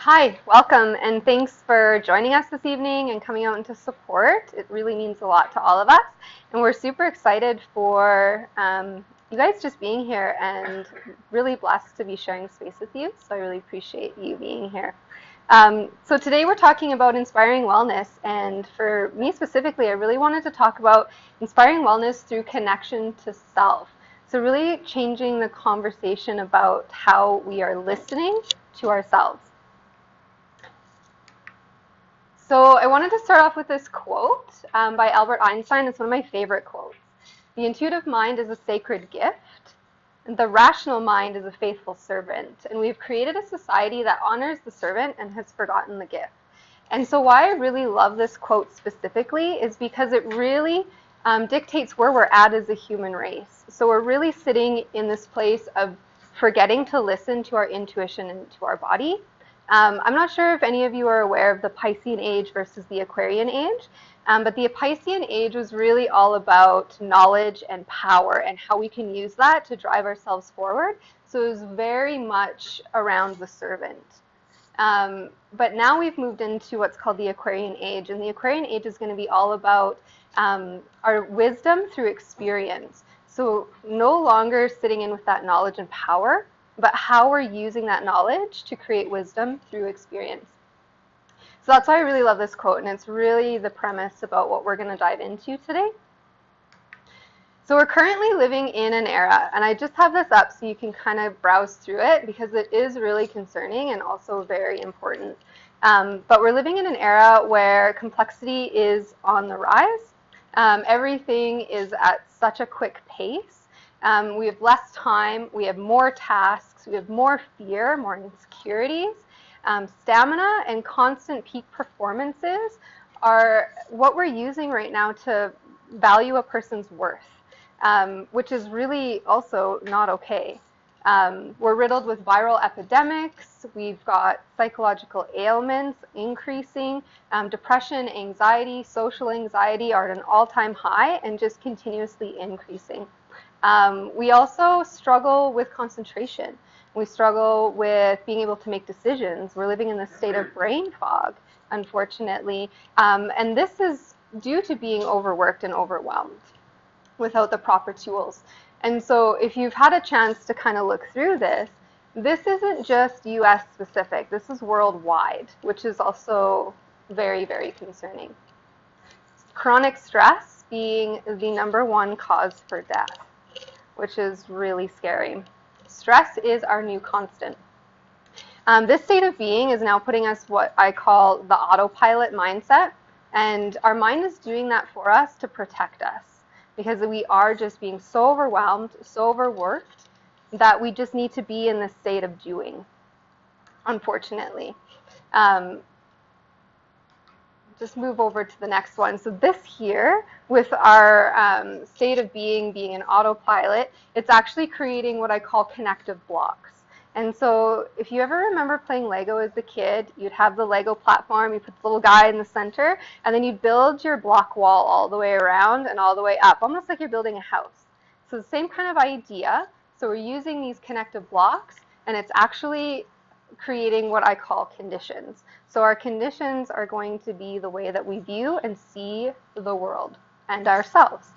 Hi, welcome, and thanks for joining us this evening and coming out into support. It really means a lot to all of us, and we're super excited for you guys just being here and really blessed to be sharing space with you. So I really appreciate you being here. So today we're talking about inspiring wellness, and for me specifically, I really wanted to talk about inspiring wellness through connection to self. So really changing the conversation about how we are listening to ourselves. So I wanted to start off with this quote by Albert Einstein. It's one of my favorite quotes. The intuitive mind is a sacred gift, and the rational mind is a faithful servant. And we've created a society that honors the servant and has forgotten the gift. And so why I really love this quote specifically is because it really dictates where we're at as a human race. So we're really sitting in this place of forgetting to listen to our intuition and to our body. I'm not sure if any of you are aware of the Piscean age versus the Aquarian age, but the Piscean age was really all about knowledge and power and how we can use that to drive ourselves forward. So it was very much around the servant. But now we've moved into what's called the Aquarian age, and the Aquarian age is going to be all about our wisdom through experience. So no longer sitting in with that knowledge and power, but how we're using that knowledge to create wisdom through experience. So that's why I really love this quote, and it's really the premise about what we're going to dive into today. So we're currently living in an era, and I just have this up so you can kind of browse through it because it is really concerning and also very important. But we're living in an era where complexity is on the rise. Everything is at such a quick pace. We have less time, we have more tasks, we have more fear, more insecurities. Stamina and constant peak performances are what we're using right now to value a person's worth, which is really also not okay. We're riddled with viral epidemics, we've got psychological ailments increasing, depression, anxiety, social anxiety are at an all-time high and just continuously increasing. We also struggle with concentration. We struggle with being able to make decisions. We're living in this state of brain fog, unfortunately. And this is due to being overworked and overwhelmed without the proper tools. And so if you've had a chance to kind of look through this, this isn't just US specific. This is worldwide, which is also very, very concerning. Chronic stress being the #1 cause for death, which is really scary. Stress is our new constant. This state of being is now putting us what I call the autopilot mindset, and our mind is doing that for us to protect us because we are just being so overwhelmed, so overworked, that we just need to be in this state of doing, unfortunately. Just move over to the next one. So this here, with our state of being an autopilot, it's actually creating what I call connective blocks. And so if you ever remember playing Lego as a kid, you'd have the Lego platform, you put the little guy in the center, and then you'd build your block wall all the way around and all the way up, almost like you're building a house. So the same kind of idea. So we're using these connective blocks, and it's actually creating what I call conditions. So our conditions are going to be the way that we view and see the world and ourselves.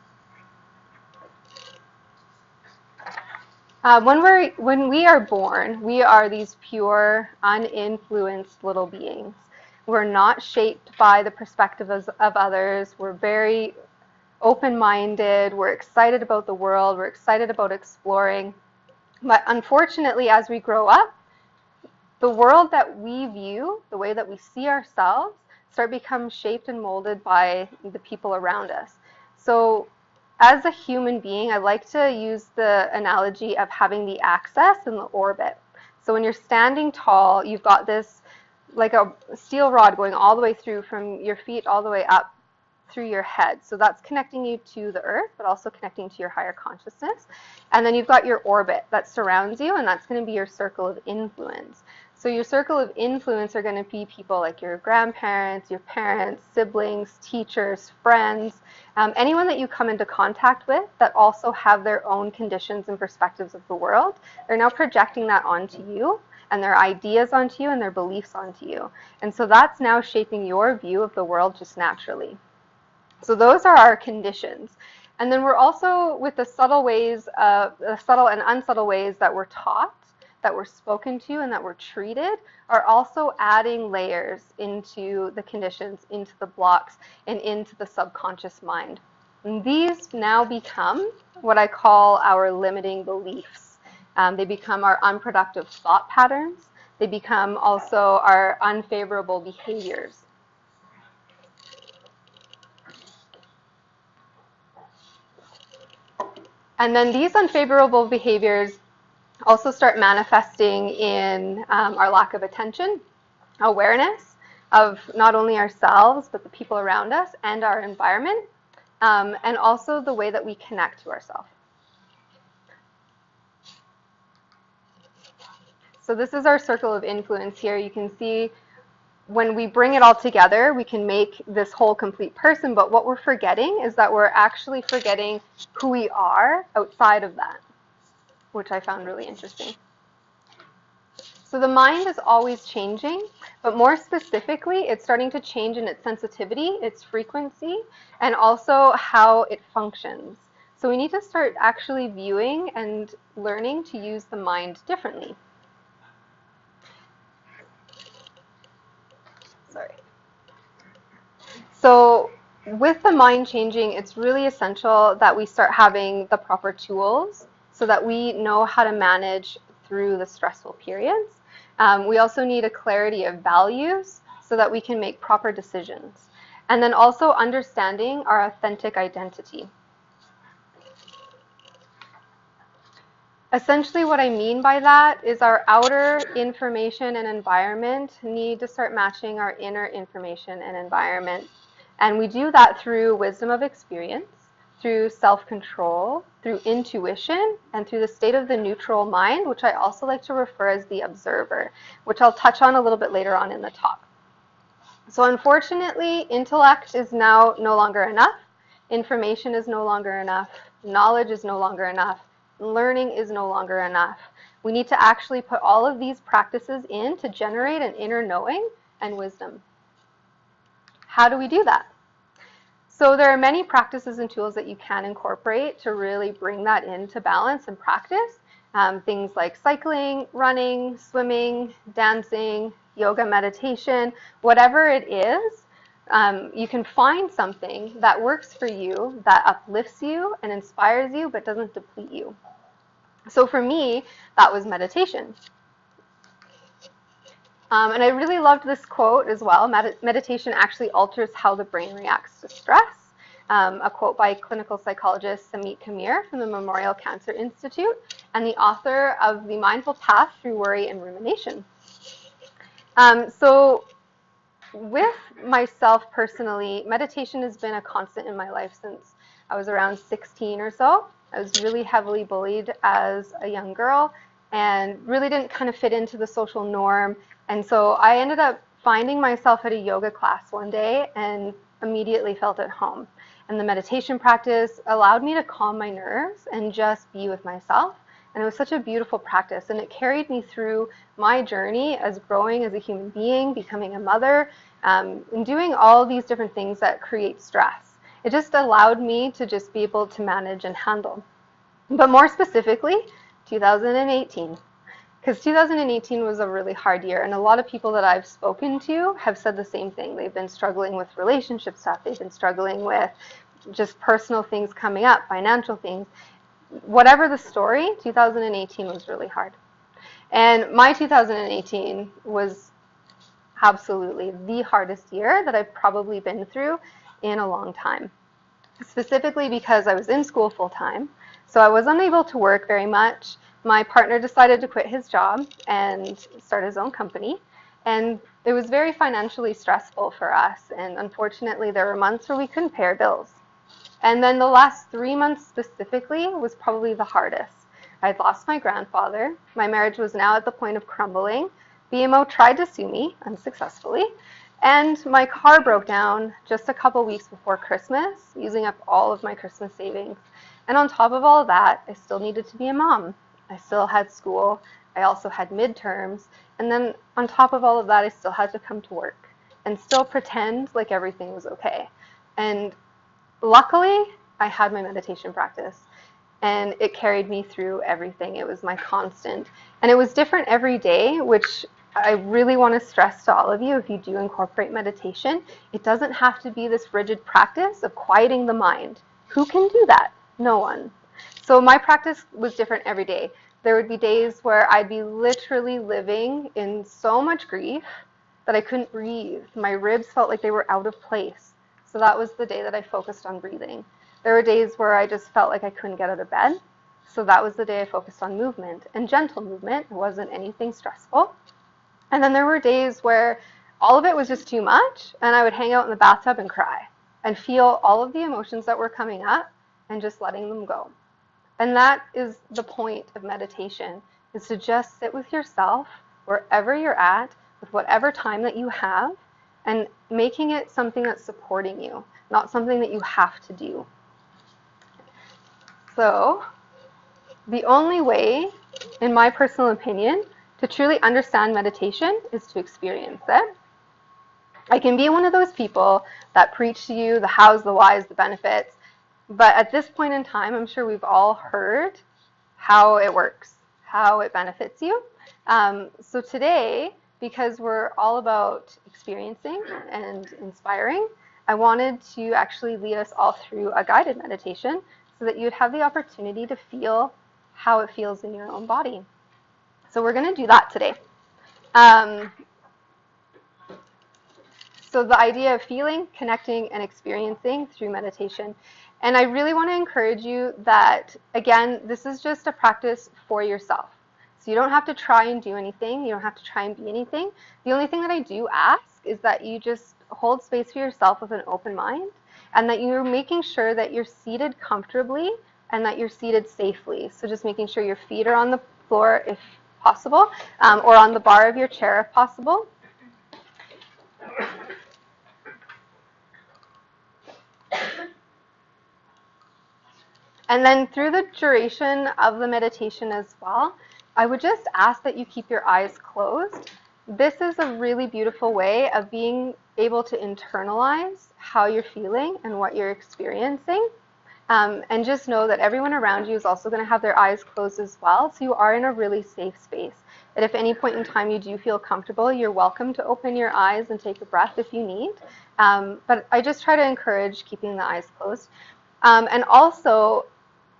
When we are born, we are these pure, uninfluenced little beings. We're not shaped by the perspective of others. We're very open-minded. We're excited about the world. We're excited about exploring. But unfortunately, as we grow up, the world that we view, the way that we see ourselves, start become shaped and molded by the people around us. So as a human being, I like to use the analogy of having the axis and the orbit. So when you're standing tall, you've got this like a steel rod going all the way through from your feet all the way up through your head. So that's connecting you to the earth, but also connecting to your higher consciousness. And then you've got your orbit that surrounds you, and that's going to be your circle of influence. So your circle of influence are going to be people like your grandparents, your parents, siblings, teachers, friends, anyone that you come into contact with that also have their own conditions and perspectives of the world. They're now projecting that onto you and their ideas onto you and their beliefs onto you. And so that's now shaping your view of the world just naturally. So those are our conditions. And then we're also, with the subtle ways, the subtle and unsubtle ways that we're taught, that we're spoken to, and that we're treated, are also adding layers into the conditions, into the blocks, and into the subconscious mind. And these now become what I call our limiting beliefs. They become our unproductive thought patterns. They become also our unfavorable behaviors. And then these unfavorable behaviors also start manifesting in our lack of attention, awareness of not only ourselves, but the people around us and our environment, and also the way that we connect to ourselves. So this is our circle of influence here. You can see when we bring it all together, we can make this whole complete person, but what we're forgetting is that we're actually forgetting who we are outside of that, which I found really interesting. So the mind is always changing, but more specifically, it's starting to change in its sensitivity, its frequency, and also how it functions. So we need to start actually viewing and learning to use the mind differently. Sorry. So with the mind changing, it's really essential that we start having the proper tools so that we know how to manage through the stressful periods. We also need a clarity of values so that we can make proper decisions. And then also understanding our authentic identity. Essentially what I mean by that is our outer information and environment need to start matching our inner information and environment. And we do that through wisdom of experience, through self-control, through intuition, and through the state of the neutral mind, which I also like to refer as the observer, which I'll touch on a little bit later on in the talk. So unfortunately, intellect is now no longer enough. Information is no longer enough. Knowledge is no longer enough. Learning is no longer enough. We need to actually put all of these practices in to generate an inner knowing and wisdom. How do we do that? So there are many practices and tools that you can incorporate to really bring that into balance and practice. Things like cycling, running, swimming, dancing, yoga, meditation, whatever it is, you can find something that works for you, that uplifts you and inspires you, but doesn't deplete you. So for me, that was meditation. And I really loved this quote as well. Meditation actually alters how the brain reacts to stress. A quote by clinical psychologist Samit Kamir from the Memorial Cancer Institute and the author of The Mindful Path Through Worry and Rumination. So with myself personally, meditation has been a constant in my life since I was around 16 or so. I was really heavily bullied as a young girl and really didn't kind of fit into the social norm. And so I ended up finding myself at a yoga class one day and immediately felt at home. And the meditation practice allowed me to calm my nerves and just be with myself. And it was such a beautiful practice. And it carried me through my journey as growing as a human being, becoming a mother, and doing all these different things that create stress. It just allowed me to just be able to manage and handle. But more specifically, 2018. Because 2018 was a really hard year, and a lot of people that I've spoken to have said the same thing. They've been struggling with relationship stuff. They've been struggling with just personal things coming up, financial things. Whatever the story, 2018 was really hard. And my 2018 was absolutely the hardest year that I've probably been through in a long time. Specifically because I was in school full time, so I was unable to work very much. My partner decided to quit his job and start his own company, and it was very financially stressful for us, and unfortunately there were months where we couldn't pay our bills. And then the last 3 months specifically was probably the hardest. I'd lost my grandfather. My marriage was now at the point of crumbling. BMO tried to sue me unsuccessfully, and my car broke down just a couple weeks before Christmas, using up all of my Christmas savings. And on top of all of that, I still needed to be a mom. I still had school. I also had midterms. And then on top of all of that, I still had to come to work and still pretend like everything was okay. And luckily, I had my meditation practice, and it carried me through everything. It was my constant. And it was different every day, which I really want to stress to all of you. If you do incorporate meditation, it doesn't have to be this rigid practice of quieting the mind. Who can do that? No one. So my practice was different every day. There would be days where I'd be literally living in so much grief that I couldn't breathe. My ribs felt like they were out of place. So that was the day that I focused on breathing. There were days where I just felt like I couldn't get out of bed. So that was the day I focused on movement, and gentle movement. It wasn't anything stressful. And then there were days where all of it was just too much, and I would hang out in the bathtub and cry and feel all of the emotions that were coming up and just letting them go. And that is the point of meditation, is to just sit with yourself wherever you're at, with whatever time that you have, and making it something that's supporting you, not something that you have to do. So the only way, in my personal opinion, to truly understand meditation is to experience it. I can be one of those people that preach to you the hows, the whys, the benefits, but at this point in time, I'm sure we've all heard how it works, how it benefits you. So today, because we're all about experiencing and inspiring, I wanted to actually lead us all through a guided meditation so that you'd have the opportunity to feel how it feels in your own body. So we're going to do that today. So the idea of feeling, connecting, and experiencing through meditation. And I really want to encourage you that, again, this is just a practice for yourself. So you don't have to try and do anything. You don't have to try and be anything. The only thing that I do ask is that you just hold space for yourself with an open mind, and that you're making sure that you're seated comfortably and that you're seated safely. So just making sure your feet are on the floor if possible, or on the bar of your chair if possible. And then through the duration of the meditation as well, I would just ask that you keep your eyes closed. This is a really beautiful way of being able to internalize how you're feeling and what you're experiencing. And just know that everyone around you is also going to have their eyes closed as well, so you are in a really safe space. And if at any point in time you do feel comfortable, you're welcome to open your eyes and take a breath if you need. But I just try to encourage keeping the eyes closed. And also,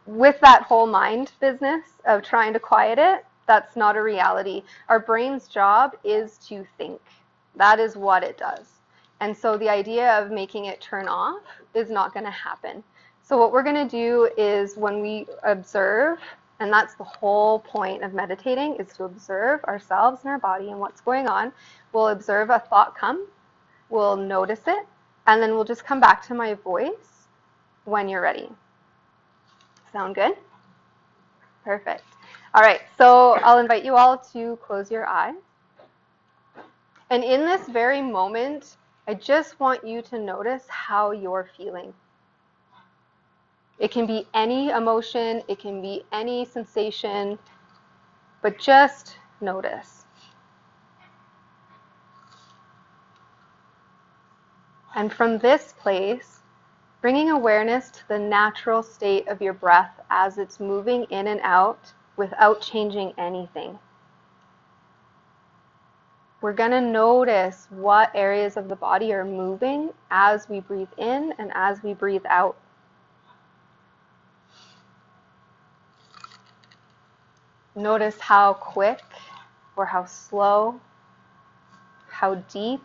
with that whole mind business of trying to quiet it, that's not a reality. Our brain's job is to think. That is what it does. And so the idea of making it turn off is not going to happen. So what we're going to do is, when we observe, and that's the whole point of meditating, is to observe ourselves and our body and what's going on. We'll observe a thought come, we'll notice it, and then we'll just come back to my voice when you're ready. Sound good? Perfect. All right, so I'll invite you all to close your eyes. And in this very moment, I just want you to notice how you're feeling. It can be any emotion, it can be any sensation, but just notice. And from this place, bringing awareness to the natural state of your breath as it's moving in and out without changing anything. We're going to notice what areas of the body are moving as we breathe in and as we breathe out. Notice how quick or how slow, how deep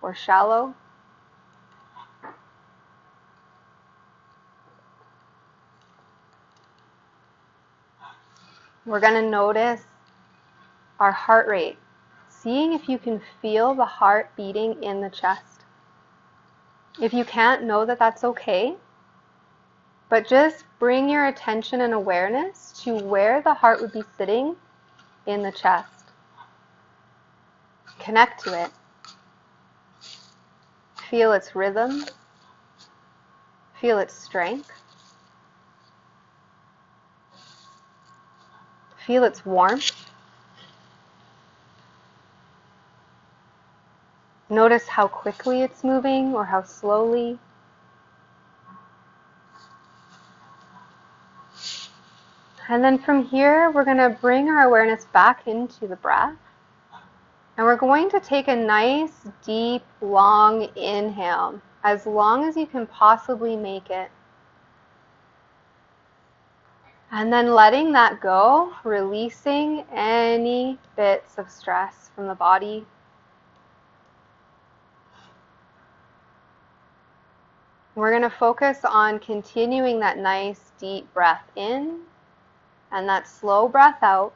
or shallow. We're going to notice our heart rate, seeing if you can feel the heart beating in the chest. If you can't, know that that's okay. But just bring your attention and awareness to where the heart would be sitting in the chest. Connect to it. Feel its rhythm. Feel its strength. Feel its warmth. Notice how quickly it's moving or how slowly. And then from here, we're going to bring our awareness back into the breath. And we're going to take a nice, deep, long inhale, as long as you can possibly make it. And then letting that go, releasing any bits of stress from the body. We're going to focus on continuing that nice, deep breath in and that slow breath out.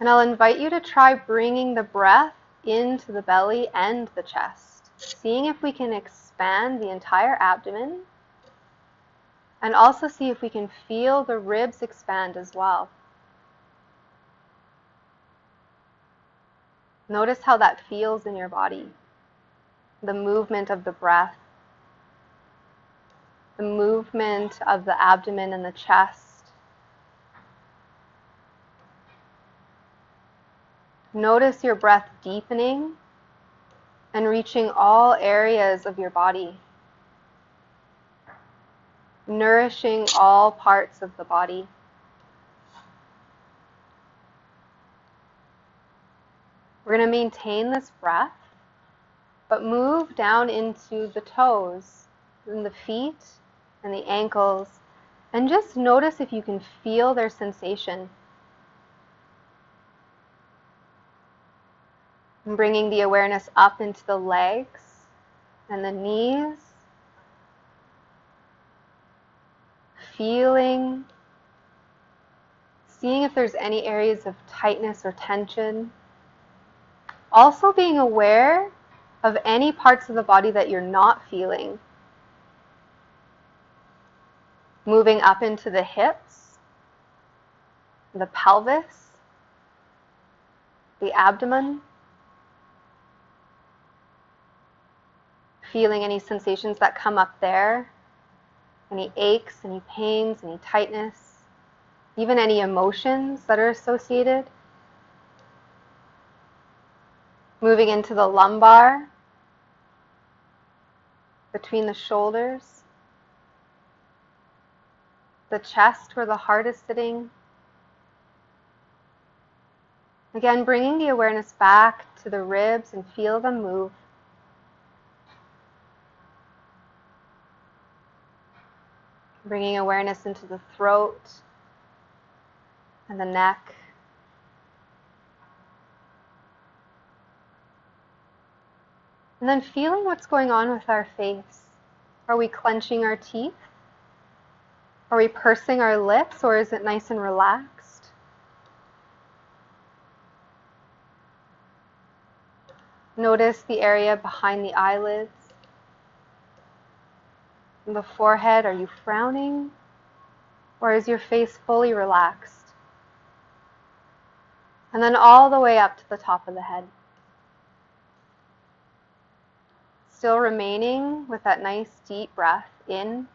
And I'll invite you to try bringing the breath into the belly and the chest, seeing if we can expand the entire abdomen, and also see if we can feel the ribs expand as well. Notice how that feels in your body, the movement of the breath, the movement of the abdomen and the chest. Notice your breath deepening and reaching all areas of your body, nourishing all parts of the body. We're going to maintain this breath, but move down into the toes and the feet and the ankles, and just notice if you can feel their sensation. And bringing the awareness up into the legs and the knees, feeling, seeing if there's any areas of tightness or tension. Also being aware of any parts of the body that you're not feeling. Moving up into the hips, the pelvis, the abdomen. Feeling any sensations that come up there, any aches, any pains, any tightness, even any emotions that are associated. Moving into the lumbar, between the shoulders, the chest where the heart is sitting. Again, bringing the awareness back to the ribs and feel them move. Bringing awareness into the throat and the neck. And then feeling what's going on with our face. Are we clenching our teeth? Are we pursing our lips, or is it nice and relaxed? Notice the area behind the eyelids. The forehead, are you frowning? Or is your face fully relaxed? And then all the way up to the top of the head. Still remaining with that nice deep breath in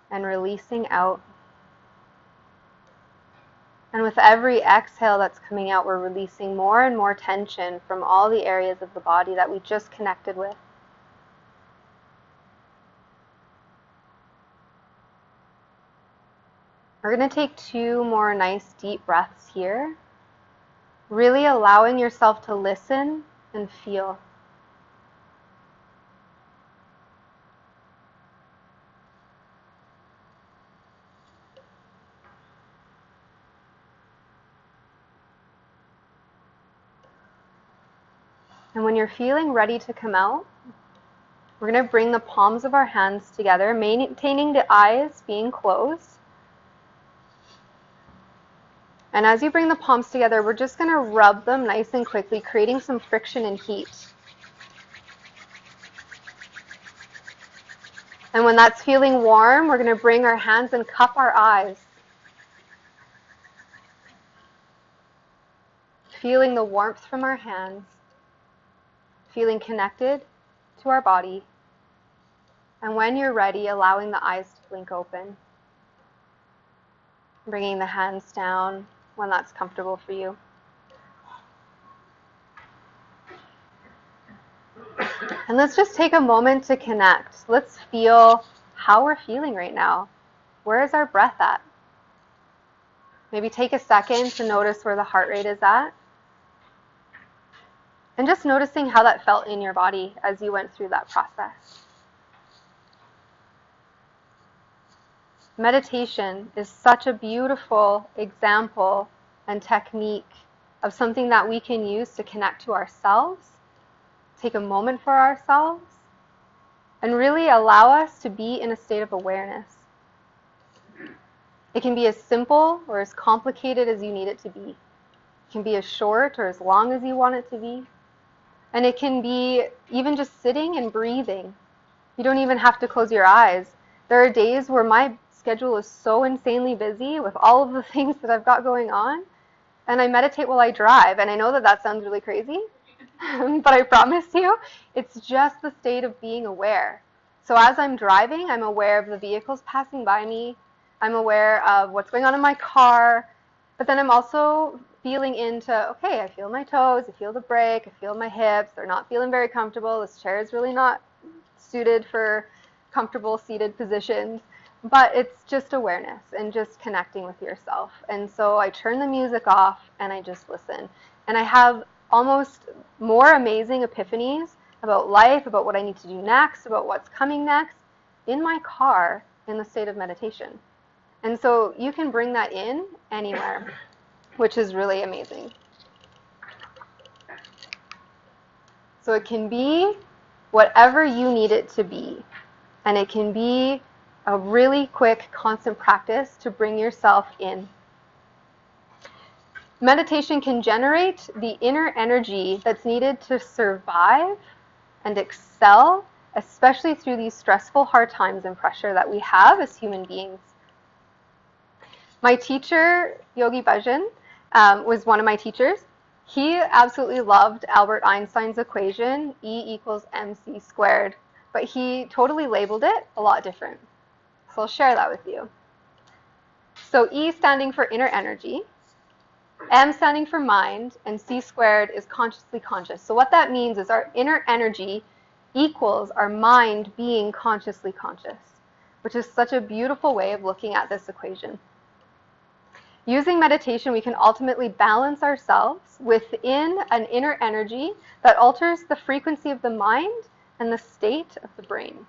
and releasing out. And with every exhale that's coming out, we're releasing more and more tension from all the areas of the body that we just connected with. We're going to take 2 more nice deep breaths here, really allowing yourself to listen and feel. And when you're feeling ready to come out, we're going to bring the palms of our hands together, maintaining the eyes being closed. And as you bring the palms together, we're just going to rub them nice and quickly, creating some friction and heat. And when that's feeling warm, we're going to bring our hands and cup our eyes. feeling the warmth from our hands, feeling connected to our body, and when you're ready, allowing the eyes to blink open, bringing the hands down when that's comfortable for you. And let's just take a moment to connect. Let's feel how we're feeling right now. Where is our breath at? Maybe take a second to notice where the heart rate is at. And just noticing how that felt in your body as you went through that process. Meditation is such a beautiful example and technique of something that we can use to connect to ourselves, take a moment for ourselves, and really allow us to be in a state of awareness. It can be as simple or as complicated as you need it to be. It can be as short or as long as you want it to be. And it can be even just sitting and breathing. You don't even have to close your eyes. There are days where my schedule is so insanely busy with all of the things that I've got going on, and I meditate while I drive. And I know that that sounds really crazy, but I promise you, it's just the state of being aware. So as I'm driving, I'm aware of the vehicles passing by me. I'm aware of what's going on in my car, but then I'm also feeling into, okay, I feel my toes, I feel the brake, I feel my hips, they're not feeling very comfortable. This chair is really not suited for comfortable seated positions, but it's just awareness and just connecting with yourself. And so I turn the music off and I just listen. And I have almost more amazing epiphanies about life, about what I need to do next, about what's coming next in my car in the state of meditation. And so you can bring that in anywhere, which is really amazing. So it can be whatever you need it to be. And it can be a really quick, constant practice to bring yourself in. Meditation can generate the inner energy that's needed to survive and excel, especially through these stressful, hard times and pressure that we have as human beings. My teacher, Yogi Bhajan, was one of my teachers. He absolutely loved Albert Einstein's equation, E equals mc squared, but he totally labeled it a lot different. So I'll share that with you. So E standing for inner energy, M standing for mind, and C squared is consciously conscious. So what that means is our inner energy equals our mind being consciously conscious, which is such a beautiful way of looking at this equation. Using meditation, we can ultimately balance ourselves within an inner energy that alters the frequency of the mind and the state of the brain.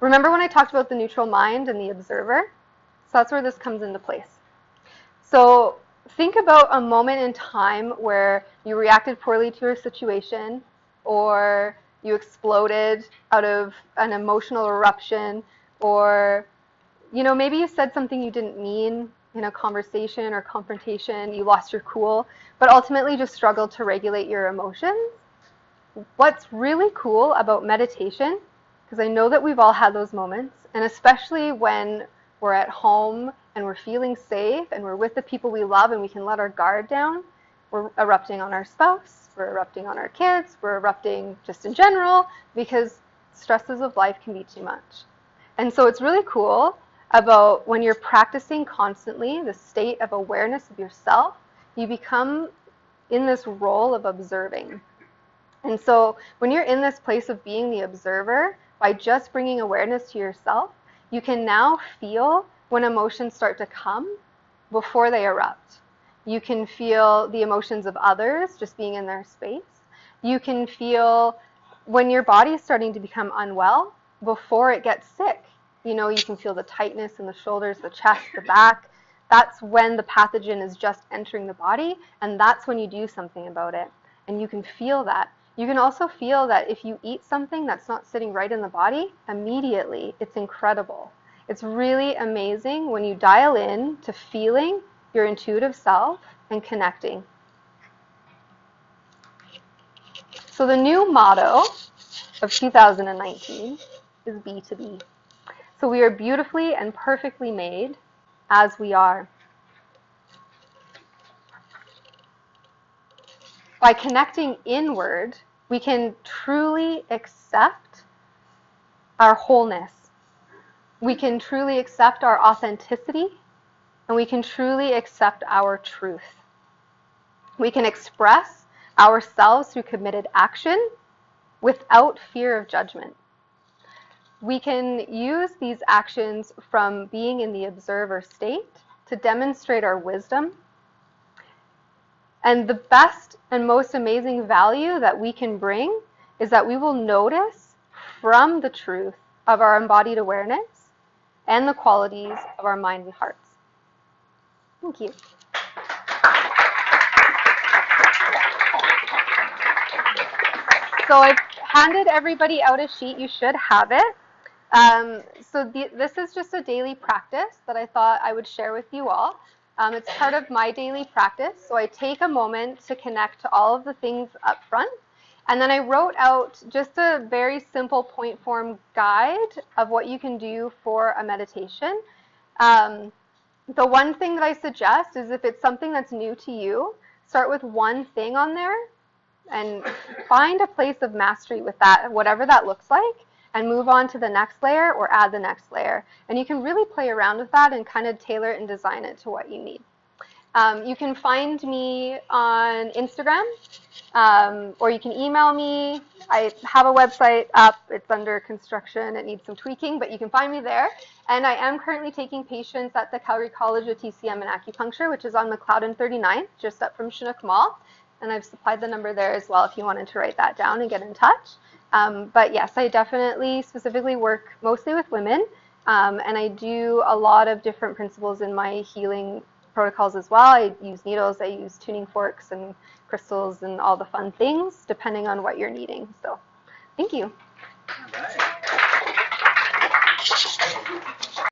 Remember when I talked about the neutral mind and the observer? So that's where this comes into place. So think about a moment in time where you reacted poorly to a situation, or you exploded out of an emotional eruption, or maybe you said something you didn't mean in a conversation or confrontation, you lost your cool, but ultimately just struggled to regulate your emotions. What's really cool about meditation, because I know that we've all had those moments, and especially when we're at home and we're feeling safe and we're with the people we love and we can let our guard down, we're erupting on our spouse, we're erupting on our kids, we're erupting just in general, because stresses of life can be too much. And so it's really cool about when you're practicing constantly the state of awareness of yourself, you become in this role of observing. And so when you're in this place of being the observer, by just bringing awareness to yourself, you can now feel when emotions start to come before they erupt. You can feel the emotions of others just being in their space. You can feel when your body is starting to become unwell before it gets sick. You can feel the tightness in the shoulders, the chest, the back. That's when the pathogen is just entering the body, and that's when you do something about it. And you can feel that. You can also feel that if you eat something that's not sitting right in the body, immediately, it's incredible. It's really amazing when you dial in to feeling your intuitive self and connecting. So the new motto of 2019 is Be to Be. So we are beautifully and perfectly made as we are. by connecting inward, we can truly accept our wholeness. We can truly accept our authenticity, and we can truly accept our truth. We can express ourselves through committed action without fear of judgment. We can use these actions from being in the observer state to demonstrate our wisdom. And the best and most amazing value that we can bring is that we will notice from the truth of our embodied awareness and the qualities of our mind and hearts. Thank you. So I've handed everybody out a sheet. You should have it. This is just a daily practice that I thought I would share with you all. It's part of my daily practice. So I take a moment to connect to all of the things up front. And then I wrote out just a very simple point form guide of what you can do for a meditation. The one thing that I suggest is if it's something that's new to you, start with one thing on there and find a place of mastery with that, whatever that looks like, and move on to the next layer or add the next layer. And you can really play around with that and kind of tailor it and design it to what you need. You can find me on Instagram, or you can email me. I have a website up. It's under construction. It needs some tweaking, but you can find me there. And I am currently taking patients at the Calgary College of TCM and Acupuncture, which is on McLeod and 39th, just up from Chinook Mall. And I've supplied the number there as well if you wanted to write that down and get in touch. But yes, I definitely specifically work mostly with women, and I do a lot of different principles in my healing protocols as well. I use needles, I use tuning forks and crystals and all the fun things depending on what you're needing. So thank you. All right.